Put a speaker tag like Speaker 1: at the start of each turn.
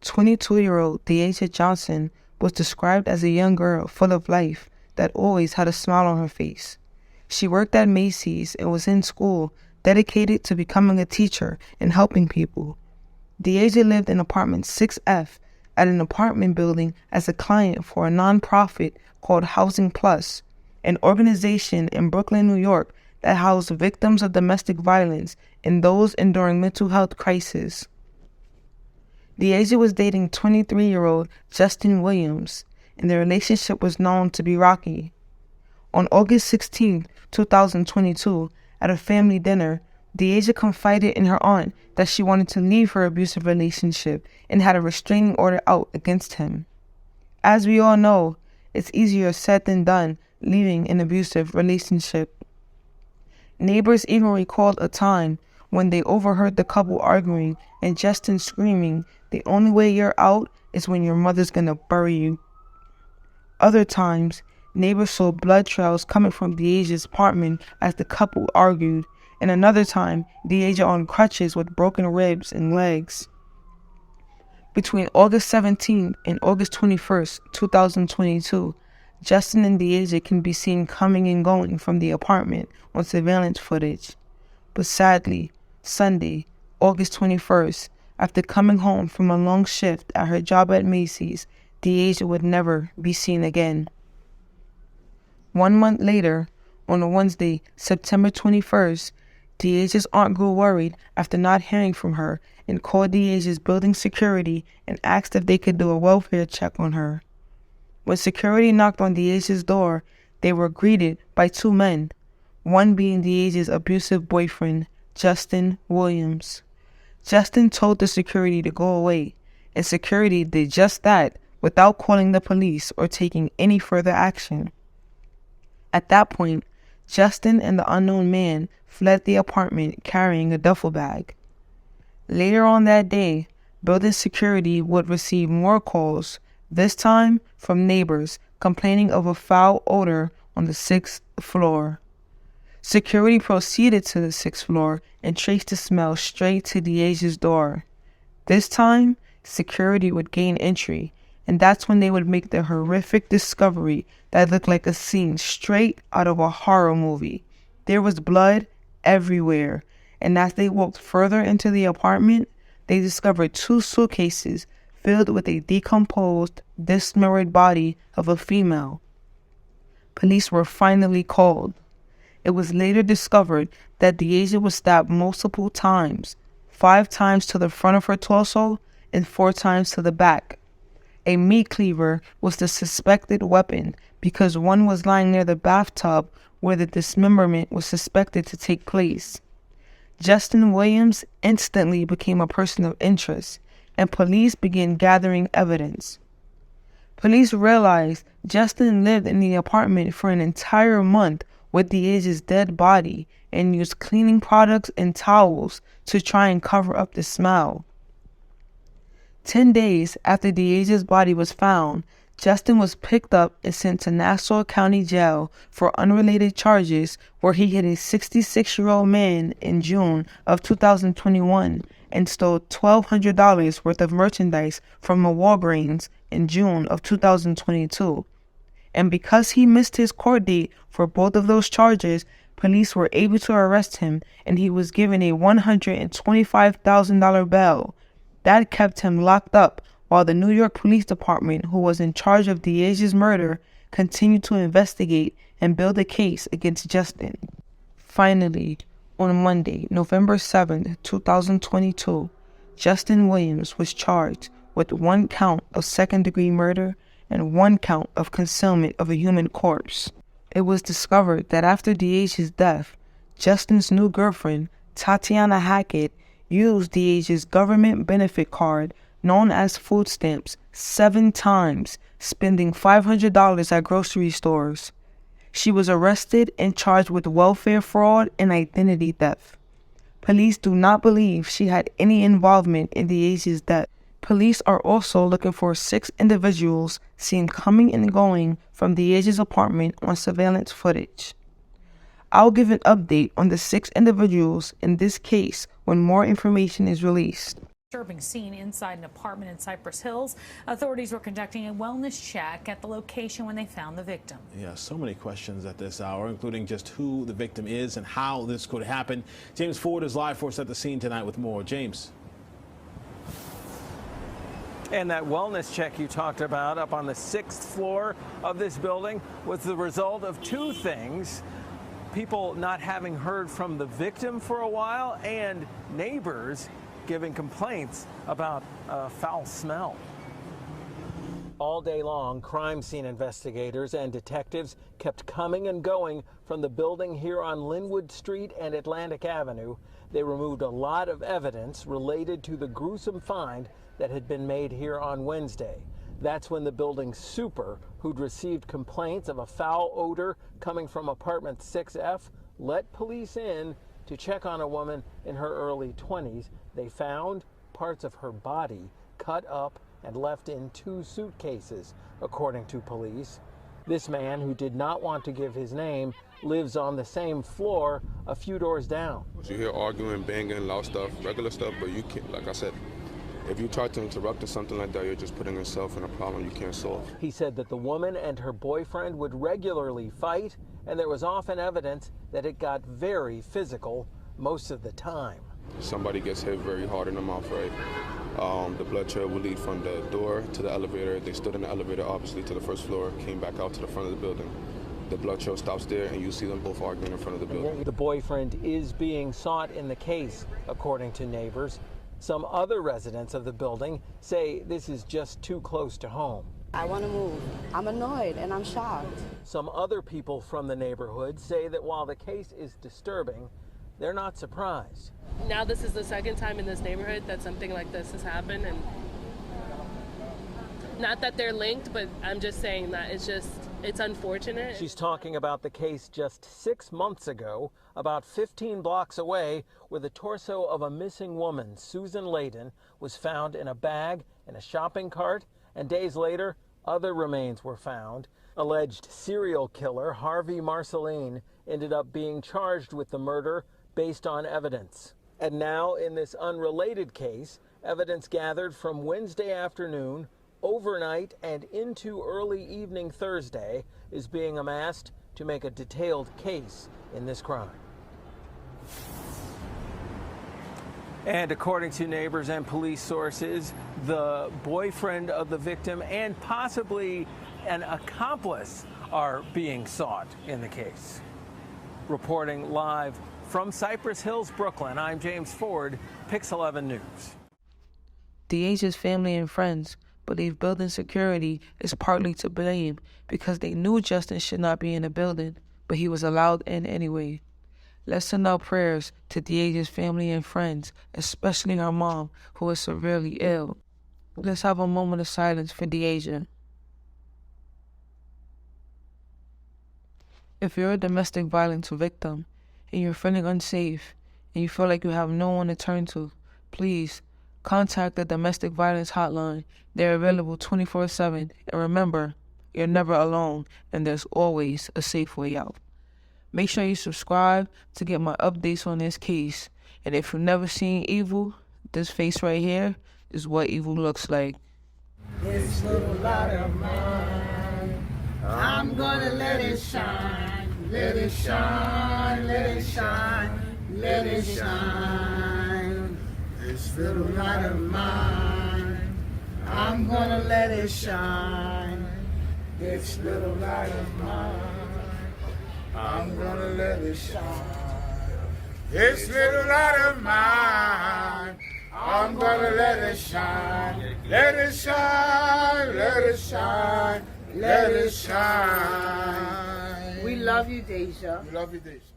Speaker 1: 22-year-old Dasia Johnson was described as a young girl full of life that always had a smile on her face. She worked at Macy's and was in school, dedicated to becoming a teacher and helping people. Dasia lived in apartment 6F at an apartment building as a client for a nonprofit called Housing Plus, an organization in Brooklyn, New York that housed victims of domestic violence and those enduring mental health crises. Dasia was dating 23-year-old Justin Williams, and their relationship was known to be rocky. On August 16, 2022, at a family dinner, Dasia confided in her aunt that she wanted to leave her abusive relationship and had a restraining order out against him. As we all know, it's easier said than done leaving an abusive relationship. Neighbors even recalled a time when they overheard the couple arguing and Justin screaming, "The only way you're out is when your mother's gonna bury you." Other times, neighbors saw blood trails coming from Dasia's apartment as the couple argued, and another time, Dasia on crutches with broken ribs and legs. Between August 17th and August 21st, 2022, Justin and Dasia can be seen coming and going from the apartment on surveillance footage. But sadly, Sunday, August 21st, after coming home from a long shift at her job at Macy's, Dasia would never be seen again. 1 month later, on a Wednesday, September 21st, Dasia's aunt grew worried after not hearing from her and called Dasia's building security and asked if they could do a welfare check on her. When security knocked on Dasia's door, they were greeted by two men, one being Dasia's abusive boyfriend, Justin Williams. Justin told the security to go away, and security did just that without calling the police or taking any further action. At that point, Justin and the unknown man fled the apartment carrying a duffel bag. Later on that day, building security would receive more calls, this time from neighbors complaining of a foul odor on the 6th floor. Security proceeded to the 6th floor and traced the smell straight to Dasia's door. This time, security would gain entry, and that's when they would make the horrific discovery that looked like a scene straight out of a horror movie. There was blood everywhere, and as they walked further into the apartment, they discovered 2 suitcases filled with a decomposed, dismembered body of a female. Police were finally called. It was later discovered that Dasia was stabbed multiple times, 5 times to the front of her torso and 4 times to the back. A meat cleaver was the suspected weapon because one was lying near the bathtub where the dismemberment was suspected to take place. Justin Williams instantly became a person of interest, and police began gathering evidence. Police realized Justin lived in the apartment for an entire month with Dasia's dead body and used cleaning products and towels to try and cover up the smell. 10 days after Dasia's body was found, Justin was picked up and sent to Nassau County Jail for unrelated charges where he hit a 66-year-old man in June of 2021 and stole $1,200 worth of merchandise from a Walgreens in June of 2022. And because he missed his court date for both of those charges, police were able to arrest him and he was given a $125,000 bail. That kept him locked up while the New York Police Department, who was in charge of Dasia's murder, continued to investigate and build a case against Justin. Finally, on Monday, November 7, 2022, Justin Williams was charged with 1 count of second-degree murder and 1 count of concealment of a human corpse. It was discovered that after Dasia's death, Justin's new girlfriend, Tatiana Hackett, used Dasia's government benefit card, known as food stamps, 7 times, spending $500 at grocery stores. She was arrested and charged with welfare fraud and identity theft. Police do not believe she had any involvement in Dasia's death. Police are also looking for 6 individuals seen coming and going from Dasia's apartment on surveillance footage. I'll give an update on the 6 individuals in this case when more information is released.
Speaker 2: Disturbing scene inside an apartment in Cypress Hills. Authorities were conducting a wellness check at the location when they found the victim.
Speaker 3: Yeah, so many questions at this hour, including just who the victim is and how this could happen. James Ford is live for us at the scene tonight with more. James.
Speaker 4: And that wellness check you talked about up on the 6th floor of this building was the result of two things: people not having heard from the victim for a while, and neighbors giving complaints about a foul smell. All day long, crime scene investigators and detectives kept coming and going from the building here on Linwood Street and Atlantic Avenue. They removed a lot of evidence related to the gruesome find that had been made here on Wednesday. That's when the building's super, who'd received complaints of a foul odor coming from apartment 6F, let police in to check on a woman in her early 20s. They found parts of her body cut up and left in 2 suitcases, according to police. This man, who did not want to give his name, lives on the same floor a few doors down.
Speaker 5: You hear arguing, banging, loud stuff, regular stuff, but you can't, like I said, if you try to interrupt or something like that, you're just putting yourself in a problem you can't solve.
Speaker 4: He said that the woman and her boyfriend would regularly fight, and there was often evidence that it got very physical most of the time.
Speaker 5: Somebody gets hit very hard in the mouth, right? The blood trail will lead from the door to the elevator. They stood in the elevator, obviously, to the first floor, came back out to the front of the building. The blood trail stops there, and you see them both arguing in front of the building.
Speaker 4: The boyfriend is being sought in the case, according to neighbors. Some other residents of the building say this is just too close to home.
Speaker 6: I want to move. I'm annoyed and I'm shocked.
Speaker 4: Some other people from the neighborhood say that while the case is disturbing, they're not surprised.
Speaker 7: Now this is the second time in this neighborhood that something like this has happened, and not that they're linked, but I'm just saying that it's unfortunate.
Speaker 4: She's talking about the case just 6 months ago, about 15 blocks away, where the torso of a missing woman, Susan Layden, was found in a bag in a shopping cart, and days later, other remains were found. Alleged serial killer Harvey Marceline ended up being charged with the murder based on evidence. And now, in this unrelated case, evidence gathered from Wednesday afternoon, overnight, and into early evening Thursday is being amassed to make a detailed case in this crime. And according to neighbors and police sources, the boyfriend of the victim and possibly an accomplice are being sought in the case. Reporting live from Cypress Hills, Brooklyn, I'm James Ford, Pix 11 News.
Speaker 1: Dasia's family and friends believe building security is partly to blame because they knew Justin should not be in the building, but he was allowed in anyway. Let's send out prayers to Dasia's family and friends, especially her mom, who is severely ill. Let's have a moment of silence for Dasia. If you're a domestic violence victim and you're feeling unsafe and you feel like you have no one to turn to, please contact the Domestic Violence Hotline. They're available 24/7. And remember, you're never alone and there's always a safe way out. Make sure you subscribe to get my updates on this case. And if you've never seen evil, this face right here is what evil looks like.
Speaker 8: This little light of mine, I'm gonna let it shine, let it shine, let it shine, let it shine. This little light of mine, I'm gonna let it shine. This little light of mine, I'm gonna let it shine. This little light of mine, I'm gonna let it shine. Let it shine, let it shine, let it shine.
Speaker 6: We love you, Dasia.
Speaker 8: We love you, Dasia.